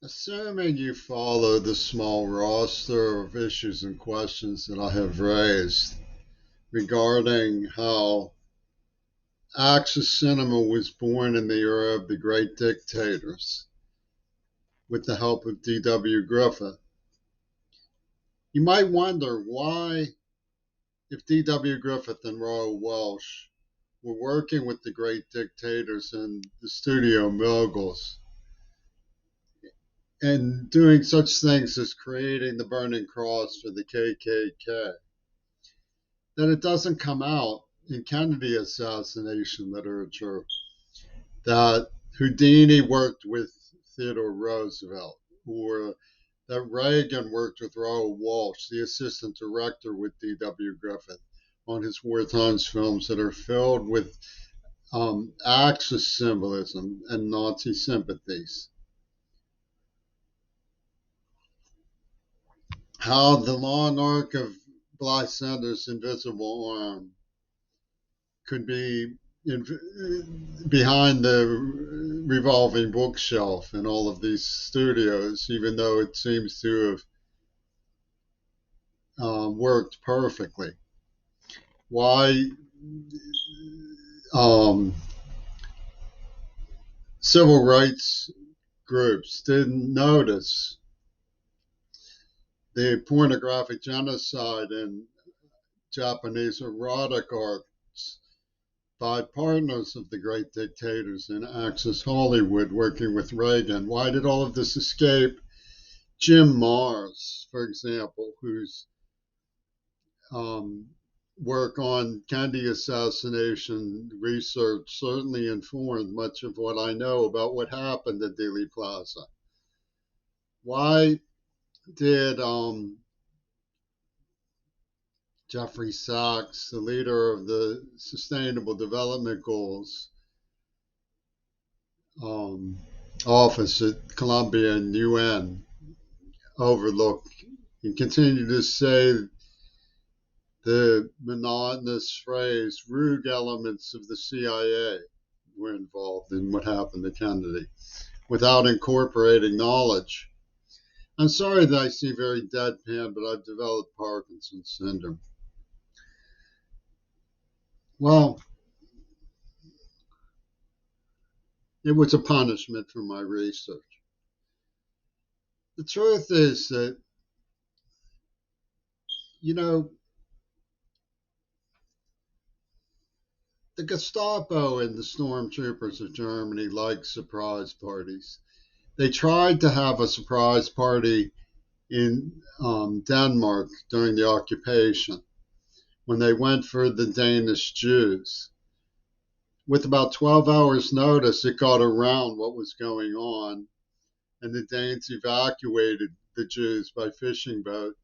Assuming you follow the small roster of issues and questions that I have raised regarding how Axis cinema was born in the era of the great dictators with the help of D.W. Griffith, you might wonder why, if D.W. Griffith and Royal Welsh were working with the great dictators and the studio moguls and doing such things as creating the Burning Cross for the KKK, that it doesn't come out in Kennedy assassination literature that Houdini worked with Theodore Roosevelt, or that Reagan worked with Raoul Walsh, the assistant director with D.W. Griffith, on his war times films that are filled with Axis symbolism and Nazi sympathies. How the long arc of Bly Sander's invisible arm could be behind the revolving bookshelf in all of these studios, even though it seems to have worked perfectly. Why um, civil rights groups didn't notice the pornographic genocide in Japanese erotic arts by partners of the great dictators in Axis Hollywood working with Reagan. Why did all of this escape Jim Marrs, for example, whose um, work on Kennedy assassination research certainly informed much of what I know about what happened at Dealey Plaza? Why did Jeffrey Sachs, the leader of the Sustainable Development Goals um, office at Columbia and UN, overlook and continue to say the monotonous phrase, rogue elements of the CIA were involved in what happened to Kennedy without incorporating knowledge? I'm sorry that I seem very deadpan, but I've developed Parkinson's syndrome. Well, it was a punishment for my research. The truth is that, you know, the Gestapo and the stormtroopers of Germany like surprise parties. They tried to have a surprise party in Denmark during the occupation when they went for the Danish Jews. With about 12 hours' notice, it got around what was going on, and the Danes evacuated the Jews by fishing boat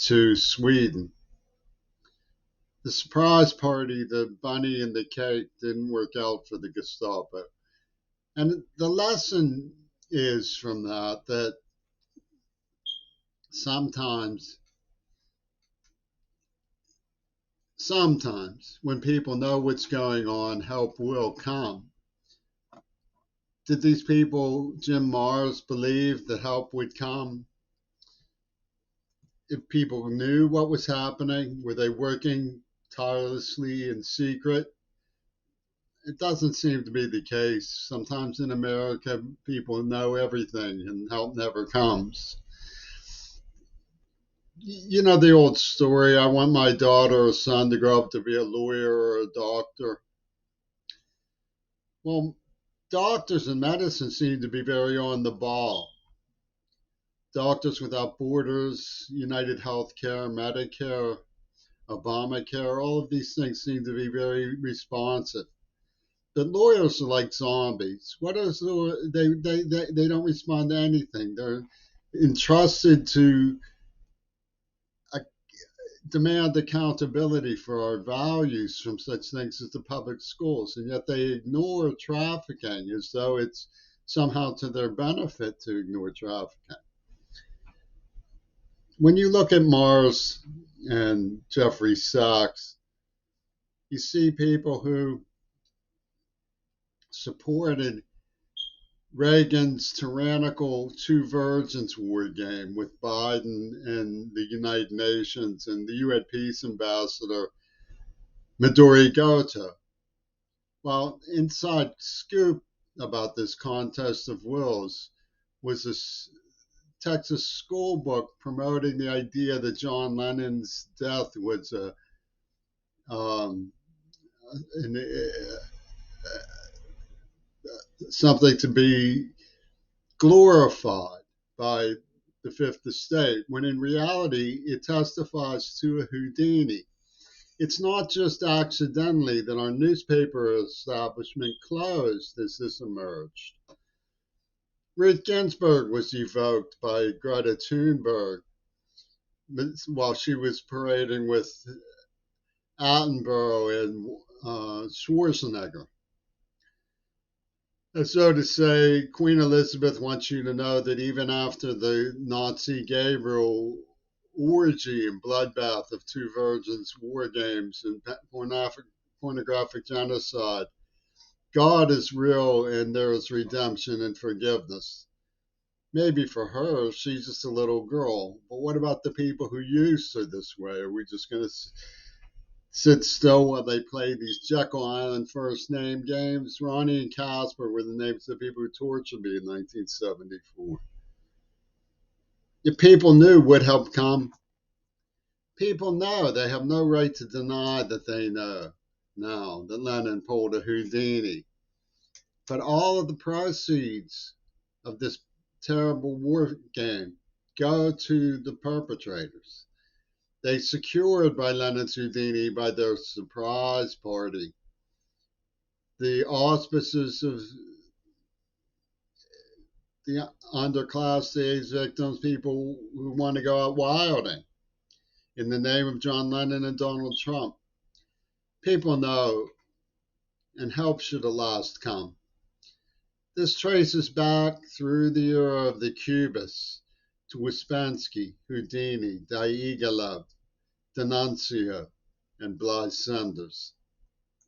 to Sweden. The surprise party, the bunny and the cake, didn't work out for the Gestapo. And the lesson is from that sometimes when people know what's going on, help will come. Did these people, Jim Marrs, believe that help would come if people knew what was happening? Were they working tirelessly in secret? It doesn't seem to be the case. Sometimes in America, people know everything and help never comes. You know the old story, I want my daughter or son to grow up to be a lawyer or a doctor. Well, doctors in medicine seem to be very on the ball. Doctors Without Borders, United Healthcare, Medicare, Obamacare, all of these things seem to be very responsive. But lawyers are like zombies. What is they don't respond to anything. They're entrusted to demand accountability for our values from such things as the public schools, and yet they ignore trafficking as though it's somehow to their benefit to ignore trafficking. When you look at Marrs and Jeffrey Sachs, you see people who supported Reagan's tyrannical Two Virgins war game with Biden and the United Nations and the UN peace ambassador Midori Goto. Well, inside scoop about this contest of wills was a Texas school book promoting the idea that John Lennon's death was um, an, something to be glorified by the Fifth Estate, when in reality it testifies to a Houdini. It's not just accidentally that our newspaper establishment closed as this emerged. Ruth Ginsburg was evoked by Greta Thunberg while she was parading with Attenborough and Schwarzenegger. And so to say, Queen Elizabeth wants you to know that even after the Nazi Gabriel orgy and bloodbath of Two Virgins war games and pornographic genocide, God is real and there is redemption and forgiveness. Maybe for her, she's just a little girl. But what about the people who use her this way? Are we just going to sit still while they play these Jekyll Island first name games? Ronnie and Casper were the names of the people who tortured me in 1974. If people knew would have come, people know. They have no right to deny that they know now that Lennon pulled a Houdini. But all of the proceeds of this terrible war game go to the perpetrators. They secured by Lennon's Houdini by their surprise party the auspices of the underclass, the AIDS victims, people who want to go out wilding in the name of John Lennon and Donald Trump. People know, and help should at last come. This traces back through the era of the Cubists to Ouspensky, Houdini, Diaghilev, D'Annunzio, and Blythe Sanders.